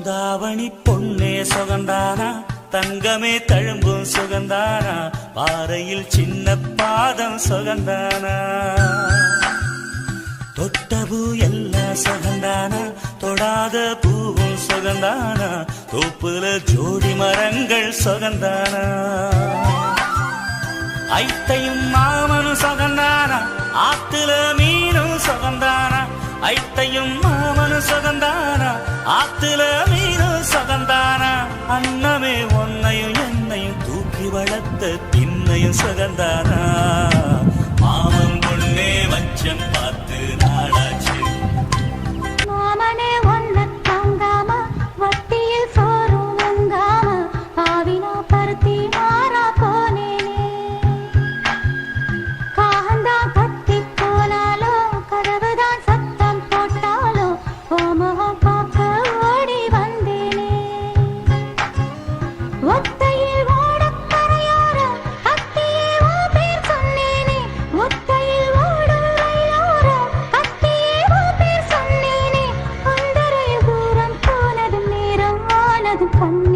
தாவணி பொன்னே சுகந்தானா, தங்கமே தழும்பும் சுகந்தானா, பாறையில் சின்ன பாதம் சுகந்தானா, தொட்டபூ எல்லாம் சுகந்தானா, தொடாத பூவும் சுகந்தானா, தோப்புல ஜோடி மரங்கள் சுகந்தானா, ஐத்தையும் மாமனும் சுகந்தானா, ஆத்துல மீனும் சுகந்தானா, ஐத்தையும் மாமனும் சுகந்தானா, ஆத்துல மீனும் சுகந்தானா, அன்னமே ஒன்னையும் என்னையும் தூக்கி வளர்த்த திண்ணையும் சுகந்தானா, மாமன் பொண்ணே வச்சம் பார்த்து நாளாச்சு, மாமனே ஒன்ன தாங்காம வட்டியில் சோறும் வாங்காம பாவினா பருத்தி மாறா போனேனே, காந்தா கத்தி போனாலோ கதவுதான் சத்தம் போட்டாலோ ஓமகம் பார்க்க ஓடி வந்தேனே, ஒத்தையில் ஓடக்கரையோர அத்தியே ஓ பேர் சொன்னேனே, ஒத்தையில் ஓடும் வயலோர அத்தியே ஓ பேர் சொன்னேனே, அந்தரையில் தூரம் போனதும் நேரம் ஆனதும் கண்ணு